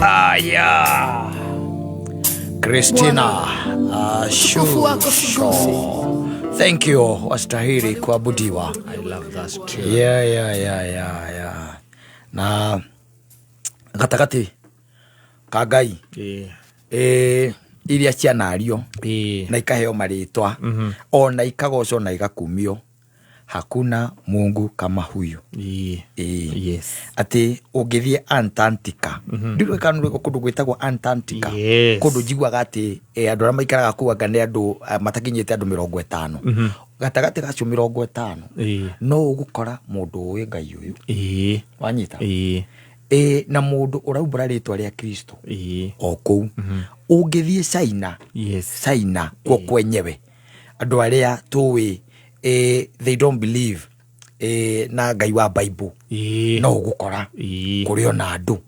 Yeah. Christina Shusho. Thank you, wastahili kuabudiwa. I love that too. Yeah. Na gatakati kagai iria cianario na ikaheo maritwa ona ikagocwo na igakumio. Hakuna Mungu kama huyu. Yes. Ati ungithie Antarctica. Ndiwe kanu kundu gwitagwo Antarctica. Kundu jigwaga ati andu ara maikaraga kuwa ngane andu matakinyite andu 50. Gatagati gacio 50. No ugukora mundu uyu Ngai uyu. Wanyita. Na mundu uraumbura ritwa ria Kristo. O kou. Ungithie China. China kwa kwenyewe. Andu aria tuwi they don't believe na Ngai wa Bible. No gukora kuri ona andu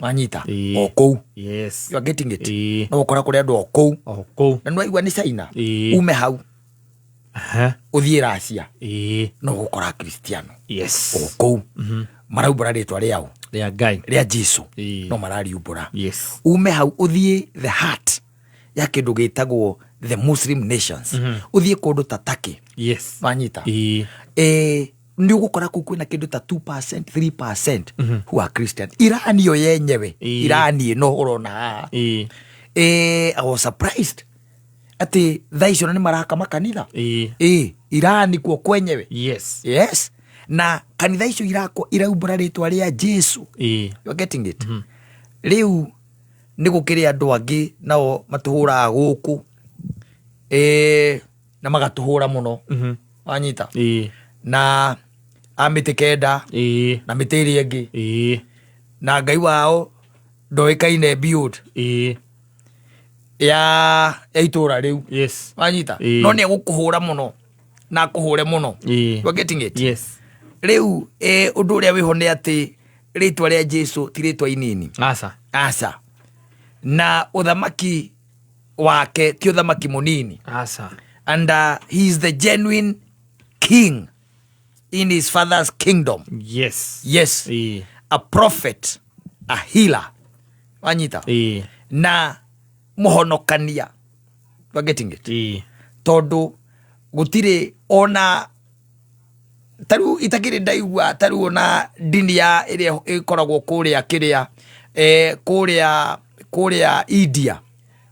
wanyita o kou. You are getting it. No gukora kuri andu o kou na no igwa ni China ume hau uthie Russia no gukora Kristiano o kou maraumbura ritwa riao ria Ngai ria Jesu no marariumbura ume hau uthie the heart ya kindu gitagwo the Muslim nations. Uthie kundu ta Turkey. Wanyita. Ndi ugukora kuku na kindu ta 2%, 3% who are Christian. Irani yo yenyewe. Irani no urona. I was surprised. Ati thaicio ni maraka makanitha. Irani kwa kwenyewe. Yes. Na kanitha icio irako iraumbura ritwa ria Jesu. You are getting it. Riu ni gukiri andu angi nao matuhura guku na magatuhura muno wanyita na amite kenda na mitiri engi na Ngai wao ndoikaine build ya itura riu wanyita no ni gukuhura muno na kuhure muno. You are getting it. Riu undu uria wiho ni ati ritwa ria Jesu ti ritwa inini asa na uthamaki wake ti uthamaki munini and he is the genuine king in his father's kingdom. Yes. A prophet, a healer wanyita na muhonokania. You are getting it. Tondu gutire ona taru itakiri ndaigua taru ona dini ya iria ikoragwo kuria kiria kuria India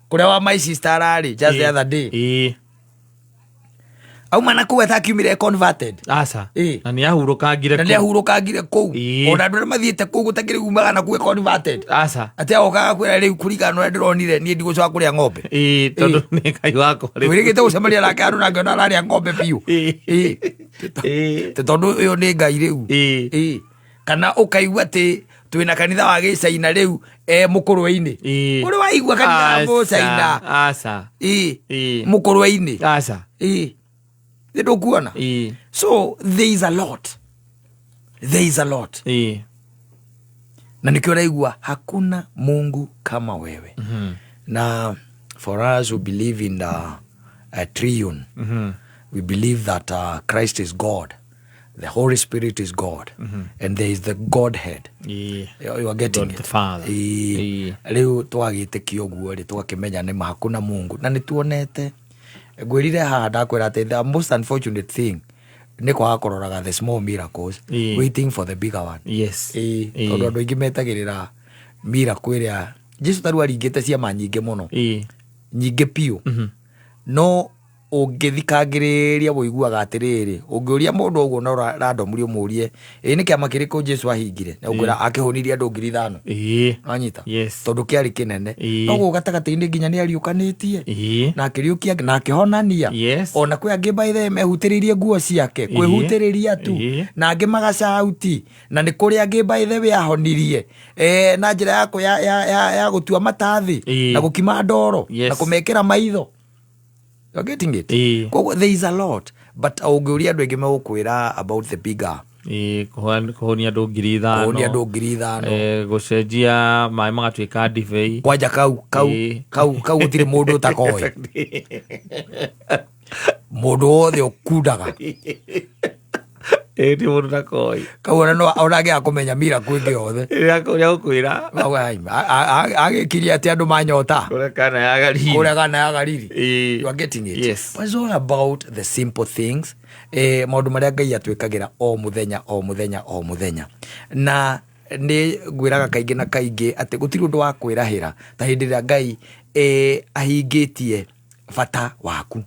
kuria wa my sister ari just the other day au mana kuweta akiumire converted na ni ahurukangire kou ona ndu mathiete kou gutakiri umaga na kuwe converted ati agokaga kwira riu kurika no ndironire ni ndigucoka kuria ng'ombe tondu ni Ngai wako wirigite gucemaria nake andu na ngiona araria ng'ombe piu tondu uyu ni Ngai riu kana ukaigua ati twina kanitha wa Gicaina riu mukurwe-ini uri waigua kanitha wa Gicaina mukurwe-ini ndukuona. So there is a lot na nikio raigua hakuna Mungu kama wewe. Na for us who believe in the triune, we believe that Christ is God, the Holy Spirit is God, and there is the Godhead. You are getting God it. The Father. Riu twagite kioguo ri twakimenya ni hakuna Mungu na nituonete gwirire haha ndakwira ati the most unfortunate thing ni kwa kororaga the small miracles waiting for the bigger one. Tondu andu aingi metagirira miracle iria Jesu taru aringite ciama nyingi muno nyingi piu no ungithikagiriria woiguaga atiriri ungiuria mundu uguo no randomurio murie ni kiama kiriku Jesu ahingire na ungwira akihonirie andu 5,000 wanyita tondu kiari kinene no gatagati-ini nginya ni ariukanitie na akiriukia na akihonania ona kwi angi by the mehutiririe nguo ciake kwihutiriria tu na angi magacauti na ni kuri angi by the way ahonirie na njira yako ya gutua matathi na gukima ndoro na kumekera maitho. You're getting it. There is a lot, but auguria andu engi megukwira about the bigger kuhonia andu 5,000 gucenjia mai magatuika ndibei kwanja kau gutire mundu utakoi mundu wothe ukudaga Ti mundu na koi. Kauna no onage akumenya miracle ingi yothe. Ria gukwira. Agikiria ati andu manyota. Kure kana ya gariri. Kure kana ya gariri. You are getting it. Yes. It's all about the simple things. Maundu maria Ngai atwikagira o muthenya. Na ni ngwiraga kaingi na kaingi ati gutiri undu wa kwirahira ta hindi ria Ngai ahingitie bata waku.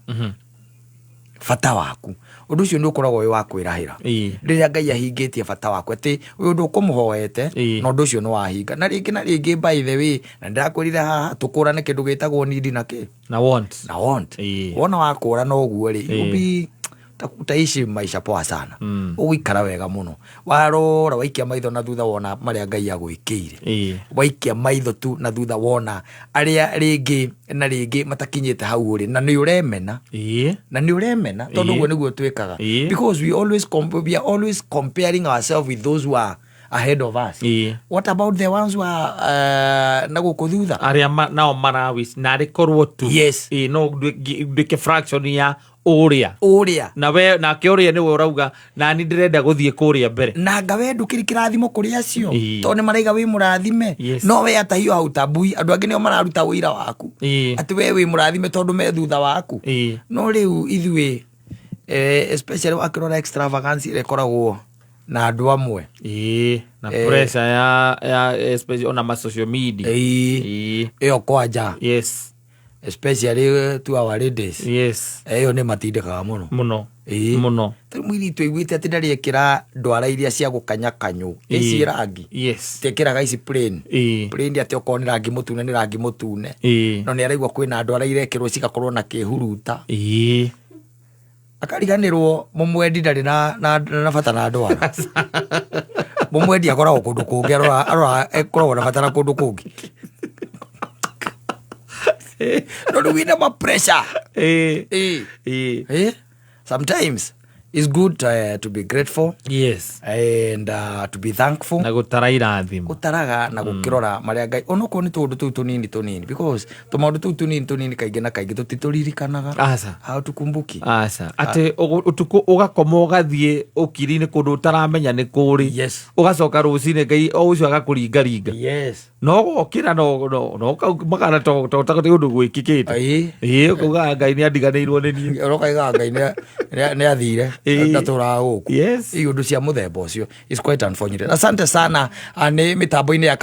Bata waku undu ucio ni ukoragwo wi wa kwirahira riria Ngai ahingitie bata waku ati uyu ndu kumuhoete na undu ucio ni wahinga na ringi by the way na ndirakwirire haha tukurane kindu gitagwo need na want wona wakura no guo ri ubi utaishi maisha poa sana uikara wega muno warora waikia maitho na thutha wona maria Ngai agwikire waikia maitho tu na thutha wona aria ringi matakinyite hau uri na ni uremena tondu guo niguo twikaga because we are always comparing ourselves with those who are ahead of us. What about the ones who are na guku thutha aria nao marawis na rikorwo tu no ndike fraction ya uria na ke uria niwe urauga na ni ndirenda guthie kuria mbere na ngawe ndukiri kirathimo kuri acio to ni maraiga wi murathime no we atahio hau tabui andu angi nio mararuta wira waku ati we wi murathime tondu me thutha waku no riu ithwe especially wakirora extravagance rekoragwo na andu amwe na pressure ya especially on ma social media iyo kwanja especially to our ladies iyo ni matindikaga muno mwiri twiguite ati ndari ekira ndwara iria cia gukanya kanyu ici rangi tekiraga ici plain ati okoni rangi mutune ni rangi mutune no ni araigwa kwina ndwara irekirwo cigakorwo na kihuruta akariganirwo mumwendi ndari na bata na ndwara mumwendi akoragwo kundu kungi arora ekoragwo na bata na kundu kungi no do we never pressure sometimes it's good to be grateful and to be thankful na gutaraga na gukirora maria Ngai onoko ni tundu tu tunini because tumaundu tu tunini kaingi na kaingi tutituririkanaga how tukumbuki ati utuku ugakoma ugathie ukiri-ini kundu utaramenya ni kuri ugacoka rucini Ngai o ucio agakuringaringa no gokira no magana to undu gwikikite kuga Ngai ni andiganirwo ni ni urokaiga Ngai ni athire ndatura guku iyo ndu cia muthemba ucio is quite unfortunate. Asante sana ni mitambo-ini ya